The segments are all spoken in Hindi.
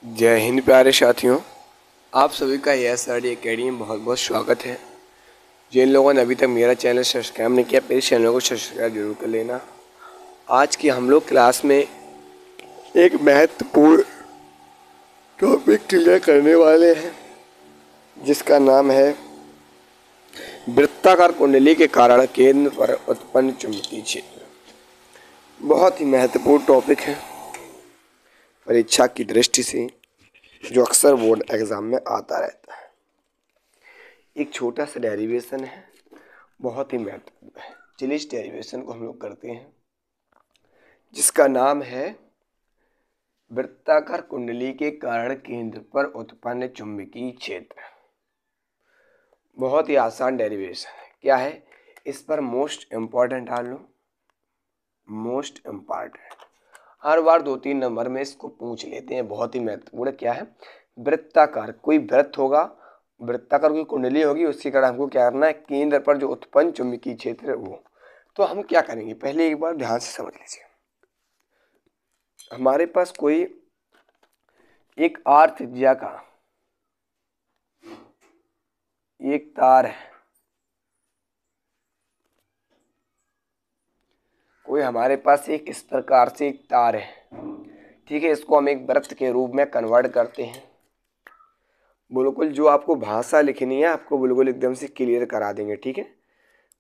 जय हिंद प्यारे साथियों, आप सभी का एस आर डी अकेडमी में बहुत बहुत स्वागत है। जिन लोगों ने अभी तक मेरा चैनल सब्सक्राइब नहीं किया, प्लीज़ चैनल को सब्सक्राइब जरूर कर लेना। आज की हम लोग क्लास में एक महत्वपूर्ण टॉपिक क्लियर करने वाले हैं, जिसका नाम है वृत्ताकार कुंडली के कारण केंद्र पर उत्पन्न चुंबकीय क्षेत्र। बहुत ही महत्वपूर्ण टॉपिक है परीक्षा की दृष्टि से, जो अक्सर बोर्ड एग्ज़ाम में आता रहता है। एक छोटा सा डेरिवेशन है, बहुत ही महत्वपूर्ण है। चलिए इस डेरिवेशन को हम लोग करते हैं, जिसका नाम है वृत्ताकार कुंडली के कारण केंद्र पर उत्पन्न चुंबकीय क्षेत्र। बहुत ही आसान डेरिवेशन है। क्या है, इस पर मोस्ट इम्पॉर्टेंट डाल लो, मोस्ट इम्पॉर्टेंट। हर बार 2-3 नंबर में इसको पूछ लेते हैं, बहुत ही महत्वपूर्ण। क्या है, वृत्ताकार कोई वृत्त होगा, वृत्ताकार कोई कुंडली होगी, उसके कारण हमको क्या करना है, केंद्र पर जो उत्पन्न चुंबकीय क्षेत्र है वो। तो हम क्या करेंगे, पहले एक बार ध्यान से समझ लीजिए। हमारे पास कोई एक आर त्रिज्या का एक तार है, कोई हमारे पास एक इस प्रकार से एक तार है, ठीक है। इसको हम एक वृत्त के रूप में कन्वर्ट करते हैं। बिल्कुल जो आपको भाषा लिखनी है, आपको बिल्कुल एकदम से क्लियर करा देंगे, ठीक है।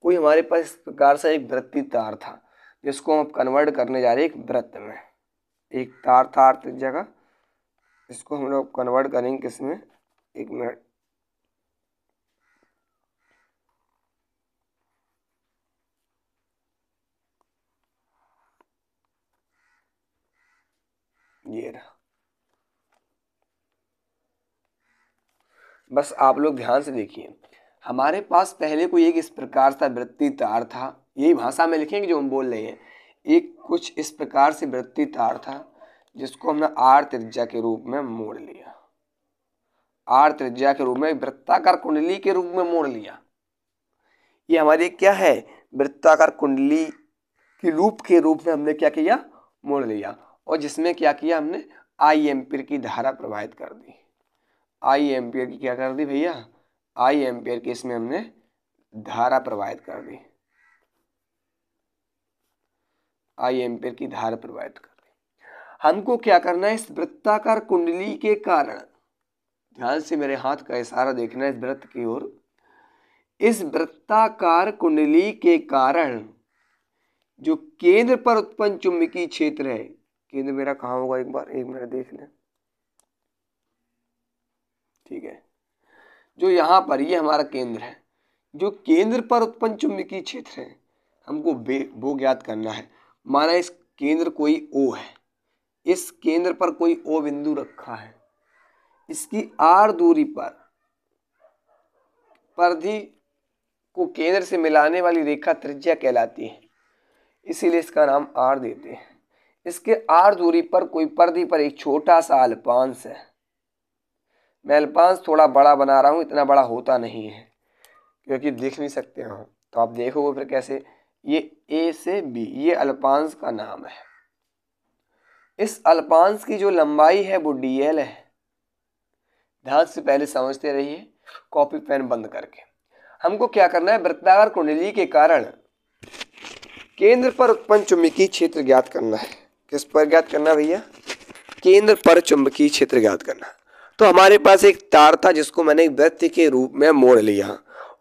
कोई हमारे पास इस प्रकार से एक वृत्तीय तार था, जिसको हम कन्वर्ट करने जा रहे हैं एक वृत्त में। एक तार था आर त्रिज्या का, इसको हम लोग कन्वर्ट करेंगे किसमें, एक मिनट, ये रहा। बस आप लोग ध्यान से देखिए, हमारे पास पहले कोई एक इस प्रकार सा वृत्तीय तार था, यही भाषा में लिखेंगे जो हम बोल रहे हैं। एक कुछ इस प्रकार से वृत्तीय तार था, जिसको हमने आर त्रिज्या के रूप में मोड़ लिया, आर त्रिज्या के रूप में वृत्ताकार कुंडली के रूप में मोड़ लिया। ये हमारी क्या है, वृत्ताकार कुंडली की लूप के रूप में हमने क्या किया, मोड़ लिया। और जिसमें क्या किया, हमने आई एम्पीयर की धारा प्रवाहित कर दी। आई एम्पीयर की क्या कर दी भैया, आई एम्पीयर की इसमें हमने धारा प्रवाहित कर दी, आई एम्पीयर की धारा प्रवाहित कर दी। हमको क्या करना है, इस वृत्ताकार कुंडली के कारण, ध्यान से मेरे हाथ का इशारा देखना है इस वृत्त की ओर, इस वृत्ताकार कुंडली के कारण जो केंद्र पर उत्पन्न चुंबकीय क्षेत्र है, केंद्र मेरा कहाँ होगा, एक बार एक मिनट देख लें, ठीक है। जो यहाँ पर ये हमारा केंद्र है, जो केंद्र पर उत्पन्न चुंबकीय क्षेत्र है, हमको वो ज्ञात करना है। माना इस केंद्र कोई ओ है, इस केंद्र पर कोई ओ बिंदु रखा है, इसकी आर दूरी पर परिधि को केंद्र से मिलाने वाली रेखा त्रिज्या कहलाती है, इसीलिए इसका नाम आर देते हैं। इसके आर दूरी पर कोई परिधि पर एक छोटा सा अल्पांश है। मैं अल्पांश थोड़ा बड़ा बना रहा हूँ, इतना बड़ा होता नहीं है क्योंकि देख नहीं सकते हो, तो आप देखोगे फिर कैसे। ये ए से बी, ये अल्पांश का नाम है। इस अल्पांश की जो लंबाई है वो डीएल है। ध्यान से पहले समझते रहिए, कॉपी पेन बंद करके। हमको क्या करना है, वृत्ताकार कुंडली के कारण केंद्र पर उत्पन्न चुंबकीय क्षेत्र ज्ञात करना है। किस पर ज्ञात करना भैया, केंद्र पर चुंबकीय क्षेत्र ज्ञात करना। तो हमारे पास एक तार था, जिसको मैंने एक वृत्त के रूप में मोड़ लिया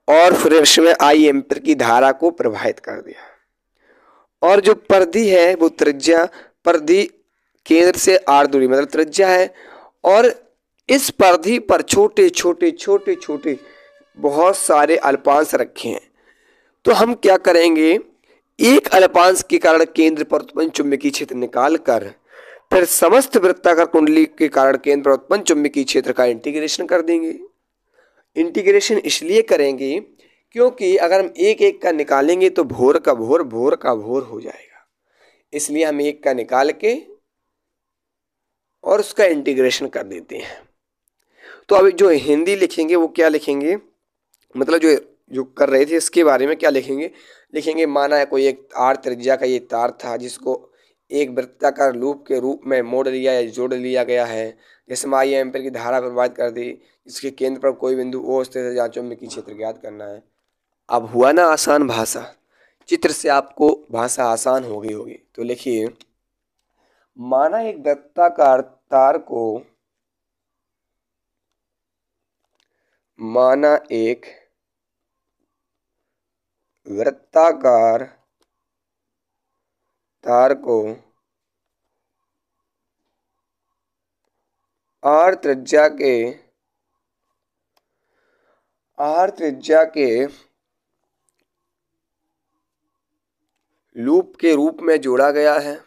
और फिर इसमें आई एम्पीयर की धारा को प्रवाहित कर दिया। और जो परिधि है वो त्रिज्या, परिधि केंद्र से आर दूरी मतलब त्रिज्या है, और इस परिधि पर छोटे छोटे छोटे छोटे बहुत सारे अल्पांश रखे हैं। तो हम क्या करेंगे, एक अल्पांश के कारण केंद्र पर उत्पन्न चुंबकीय क्षेत्र निकाल कर फिर समस्त वृत्ताकार कुंडली के कारण केंद्र पर उत्पन्न चुंबकीय क्षेत्र का इंटीग्रेशन कर देंगे। इंटीग्रेशन इसलिए करेंगे क्योंकि अगर हम एक एक का निकालेंगे तो भोर का भोर, भोर का भोर हो जाएगा। इसलिए हम एक का निकाल के और उसका इंटीग्रेशन कर देते हैं। तो अभी जो हिंदी लिखेंगे वो क्या लिखेंगे, मतलब जो जो कर रहे थे इसके बारे में क्या लिखेंगे, लिखेंगे माना है कोई एक आर त्रिज्या का ये तार था, जिसको एक वृत्ताकार लूप के रूप में मोड़ लिया या जोड़ लिया गया है, जिसमें आई एम्पीयर की धारा प्रवाहित कर दी, इसके केंद्र पर कोई बिंदु ओ स्थित है जहाँ चुंबकीय क्षेत्र ज्ञात करना है। अब हुआ ना आसान भाषा, चित्र से आपको भाषा आसान हो गई होगी। तो लिखिए, माना एक वृत्ताकार तार को, माना एक वृत्ताकार तार को आर त्रिज्या के लूप के रूप में जोड़ा गया है।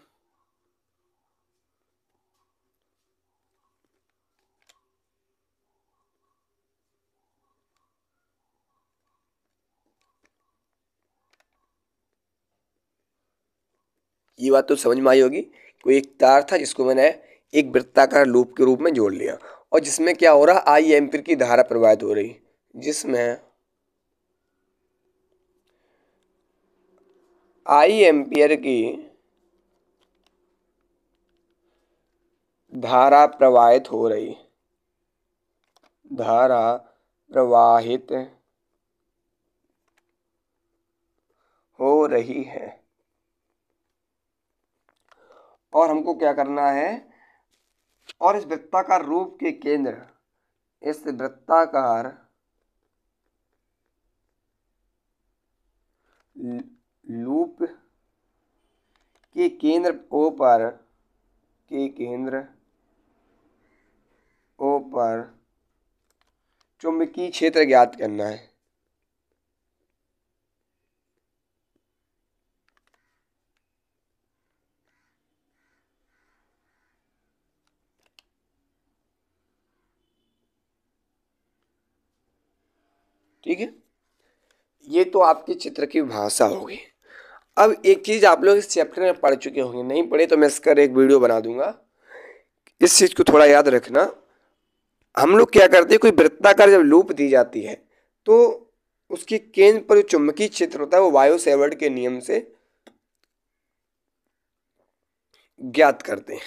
ये बात तो समझ में आई होगी। कोई एक तार था जिसको मैंने एक वृत्ताकार लूप के रूप में जोड़ लिया, और जिसमें क्या हो रहा, आई एम्पीयर की धारा प्रवाहित हो रही, जिसमें आई एम्पीयर की धारा प्रवाहित हो रही, धारा प्रवाहित हो रही है। और हमको क्या करना है, और इस वृत्ताकार रूप के केंद्र, इस वृत्ताकार लूप के केंद्र ओ पर, के केंद्र ओ पर चुंबकीय क्षेत्र ज्ञात करना है। ठीक है, ये तो आपकी चित्र की भाषा होगी। अब एक चीज आप लोग इस चैप्टर में पढ़ चुके होंगे, नहीं पढ़े तो मैं इसका एक वीडियो बना दूंगा। इस चीज को थोड़ा याद रखना। हम लोग क्या करते हैं, कोई वृत्ताकार जब लूप दी जाती है तो उसके केंद्र पर जो चुंबकीय क्षेत्र होता है वो वायो सेवर्ट के नियम से ज्ञात करते हैं।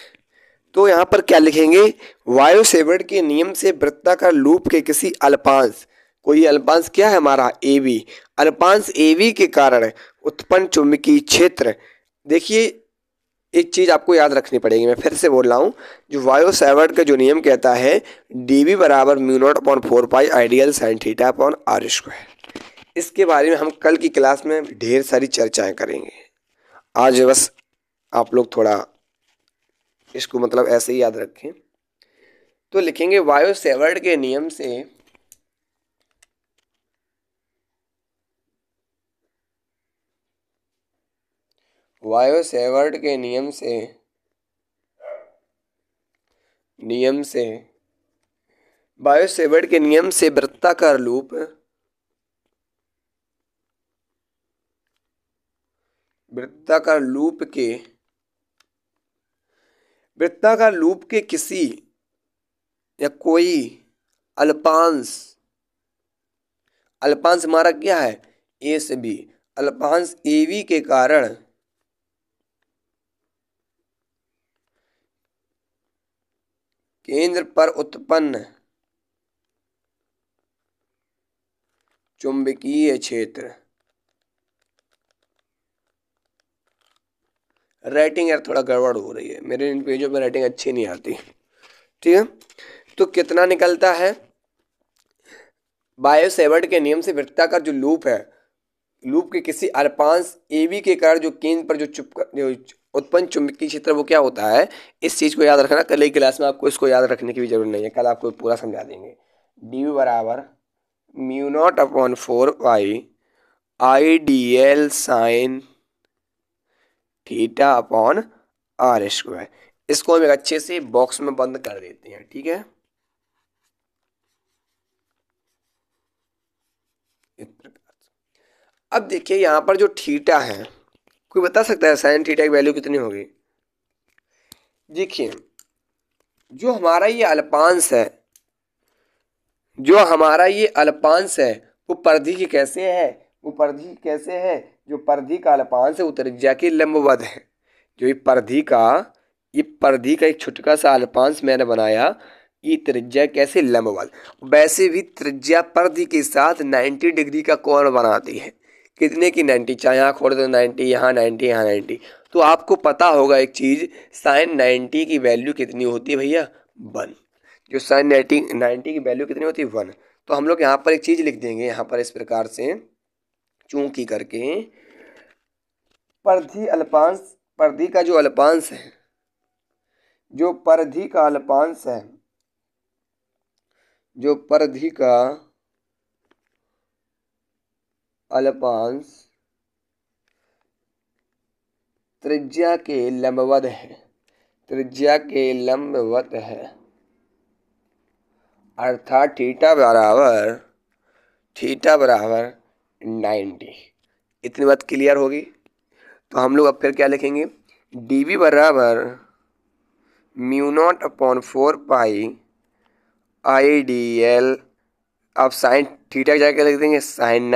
तो यहाँ पर क्या लिखेंगे, वायो सेवर्ट के नियम से वृत्ताकार लूप के किसी अल्पांश, कोई अल्पांश क्या है हमारा, ए बी, अल्पांश ए बी के कारण उत्पन्न चुंबकीय क्षेत्र। देखिए, एक चीज आपको याद रखनी पड़ेगी, मैं फिर से बोल रहा हूँ, जो वायो सेवर्ट का जो नियम कहता है dv बराबर μ0/4 pi I dl sine theta upon r square. इसके बारे में हम कल की क्लास में ढेर सारी चर्चाएं करेंगे। आज बस आप लोग थोड़ा इसको मतलब ऐसे ही याद रखें। तो लिखेंगे वायो सेवर्ट के नियम से, वायो सेवर्ट के नियम से वायो सेवर्ट के नियम से वृत्ताकार लूप, वृत्ताकार लूप के किसी या कोई अल्पांश, अल्पांश हमारा क्या है, ए से बी, अल्पांश ए बी के कारण केंद्र पर उत्पन्न चुंबकीय क्षेत्र। राइटिंग यार थोड़ा गड़बड़ हो रही है, मेरे इन पेजों में राइटिंग अच्छी नहीं आती। ठीक है, तो कितना निकलता है, वायो सेवर्ट के नियम से वृत्ताकार जो लूप है, लूप के किसी अल्पांश ए बी के कारण जो केंद्र पर जो उत्पन्न चुंबकीय क्षेत्र वो क्या होता है, इस चीज को याद रखना। कल की क्लास में आपको इसको याद रखने की भी जरूरत नहीं है, कल आपको पूरा समझा देंगे। डी बराबर μ0/4 pi I dl sine theta upon r square. इसको हम एक अच्छे से बॉक्स में बंद कर देते हैं। ठीक है, अब देखिए यहाँ पर जो थीटा है, कोई बता सकता है साइन थीटा की वैल्यू कितनी होगी। देखिए, जो हमारा ये अल्पांश है, वो परिधि की कैसे है, जो परिधि का अल्पांश है वो त्रिज्या के लंबवत है। जो ये परिधि का एक छोटका सा अल्पांश मैंने बनाया, ये त्रिज्या कैसे लंबवत, वैसे भी त्रिज्या परिधि के साथ 90 डिग्री का कोण बनाती है। कितने की 90, चाहे यहाँ खोल दो 90, यहाँ 90, यहाँ 90। तो आपको पता होगा एक चीज, साइन 90 की वैल्यू कितनी होती है भैया, 1। जो साइन 90 की वैल्यू कितनी होती है, 1। तो हम लोग यहाँ पर एक चीज लिख देंगे, यहाँ पर इस प्रकार से चूंकि करके परिधि का जो अल्पांश है, जो परिधि का अल्पांश है, जो परिधि का अल्पांश त्रिज्या के लंबवत है, त्रिज्या के लंबवत है, अर्थात थीटा बराबर 90। इतनी बात क्लियर होगी। तो हम लोग अब फिर क्या लिखेंगे, dv बराबर mu naught upon 4 pi I d L. अब साइन थीटा की जगह क्या लिख देंगे, साइन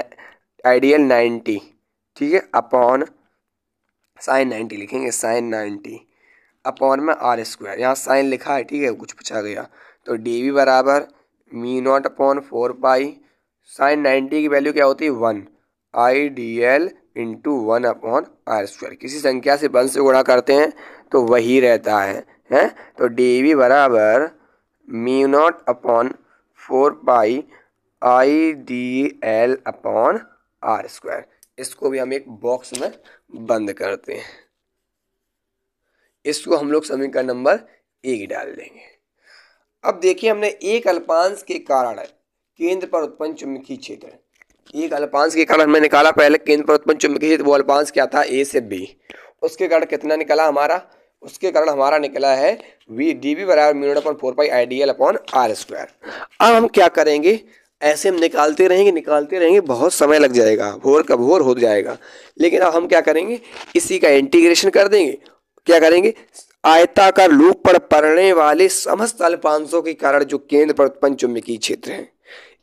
आइडियल 90, ठीक है, अपॉन साइन 90 लिखेंगे, साइन 90 अपॉन में आर स्क्वायर, यहाँ साइन लिखा है, ठीक है, कुछ पूछा गया। तो डी वी बराबर mu naught upon 4 pi, sine 90 की वैल्यू क्या होती है, 1, I d l into 1 upon r square. किसी संख्या से 1 से गुणा करते हैं तो वही रहता है? तो डी वी बराबर mu naught upon 4 pi I d l upon r square. इसको भी हम एक बॉक्स में बंद करते हैं, इसको हम लोग समीकरण नंबर 1 डाल देंगे। अब देखिए, हमने एक अल्पांश के कारण केंद्र पर उत्पन्न चुंबकीय क्षेत्र, एक अल्पांश के कारण हमने निकाला पहले केंद्र पर उत्पन्न चुंबकीय क्षेत्र, वो अल्पांश क्या था, ए से बी। उसके कारण कितना निकला हमारा, उसके कारण हमारा निकला है वी डी वी बराबर mu naught upon 4 pi I d l upon r square. अब हम क्या करेंगे, ऐसे हम निकालते रहेंगे, बहुत समय लग जाएगा, भोर का भोर हो जाएगा। लेकिन अब हम क्या करेंगे, इसी का इंटीग्रेशन कर देंगे। क्या करेंगे, आयताकार लूप पर पड़ने वाले समस्त अल्पांशों के कारण जो केंद्र पर उत्पन्न चुंबकीय क्षेत्र है,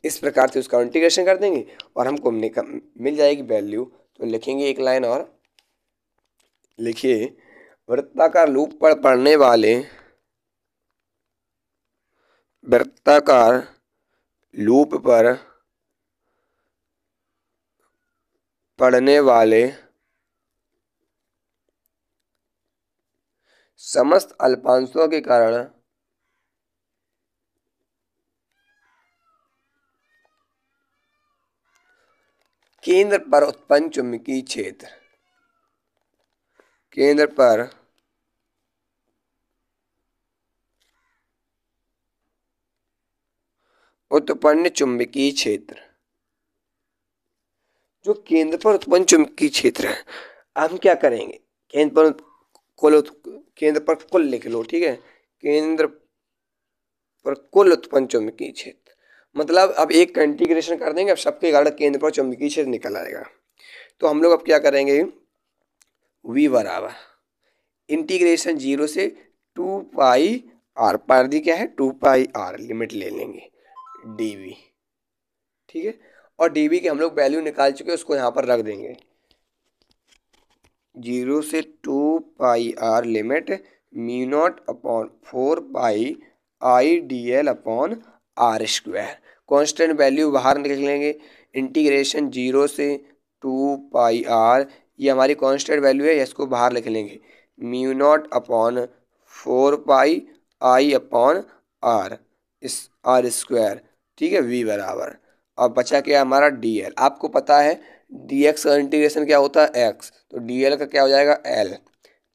इस प्रकार से उसका इंटीग्रेशन कर देंगे और हमको मिल जाएगी वैल्यू। तो लिखेंगे एक लाइन और, लिखिए, वृत्ताकार लूप पर पड़ने वाले, वृत्ताकार लूप पर पड़ने वाले समस्त अल्पांशों के कारण केंद्र पर उत्पन्न चुंबकीय क्षेत्र, केंद्र पर उत्पन्न चुंबकीय क्षेत्र, जो केंद्र पर उत्पन्न चुंबकीय क्षेत्र है, हम क्या करेंगे, केंद्र पर कुल लिख लो, ठीक है, केंद्र पर कुल उत्पन्न चुंबकीय क्षेत्र, मतलब अब एक का इंटीग्रेशन कर देंगे, अब सबके कारण केंद्र पर चुंबकीय क्षेत्र निकल आएगा। तो हम लोग अब क्या करेंगे, v बराबर इंटीग्रेशन 0 से 2 पाई आर, परिधि क्या है 2 पाई आर, लिमिट ले लेंगे dv, ठीक है, और dv की हम लोग वैल्यू निकाल चुके हैं, उसको यहाँ पर रख देंगे। 0 से 2 pi r limit mu naught upon 4 pi I d l upon r square, constant value बाहर निकल लेंगे। इंटीग्रेशन 0 से 2 पाई आर, ये हमारी कॉन्स्टेंट वैल्यू है, इसको बाहर लिख लेंगे, mu naught upon 4 pi I upon r, इस आर स्क्वायर, ठीक है, v बराबर, और बचा क्या हमारा dl। आपको पता है dx का इंटीग्रेशन क्या होता है x, तो dl का क्या हो जाएगा l।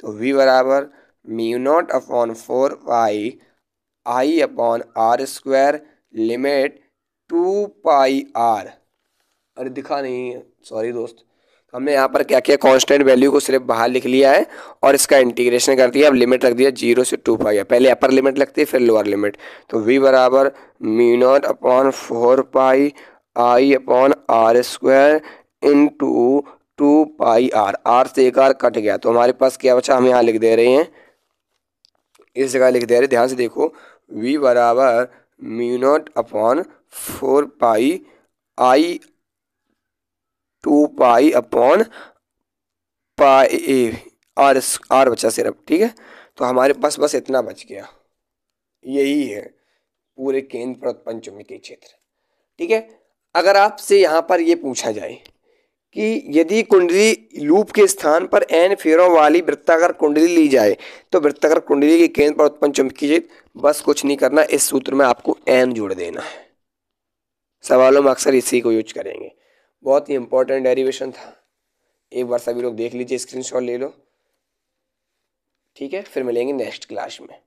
तो v बराबर mu naught upon 4 pi I upon r square, limit 2 pi r, अरे दिखा नहीं है, सॉरी दोस्त, हमने यहाँ पर क्या किया, कांस्टेंट वैल्यू को सिर्फ बाहर लिख लिया है और इसका इंटीग्रेशन कर दिया। अब लिमिट रख दिया 0 से 2 पाई, पहले अपर लिमिट लगती है फिर लोअर लिमिट। तो v बराबर mu naught upon 4 pi I upon r square into 2 pi r, r से एक आर कट गया, तो हमारे पास क्या बचा, हम यहाँ लिख दे रहे हैं, इस जगह लिख दे रहे, ध्यान से देखो, v बराबर mu naught upon 4 pi I 2 pi upon pi r बचा सिर्फ, ठीक है। तो हमारे पास बस इतना बच गया, यही है पूरे केंद्र पर उत्पन्न चुंबकीय क्षेत्र, ठीक है। अगर आपसे यहाँ पर ये पूछा जाए कि यदि कुंडली लूप के स्थान पर n फेरों वाली वृत्ताकार कुंडली ली जाए तो वृत्ताकार कुंडली के केंद्र पर उत्पन्न चुंबकीय क्षेत्र, बस कुछ नहीं करना, इस सूत्र में आपको n जोड़ देना है। सवालों में अक्सर इसी को यूज करेंगे, बहुत ही इंपॉर्टेंट डेरिवेशन था, एक बार सभी लोग देख लीजिए, स्क्रीनशॉट ले लो, ठीक है। फिर मिलेंगे नेक्स्ट क्लास में।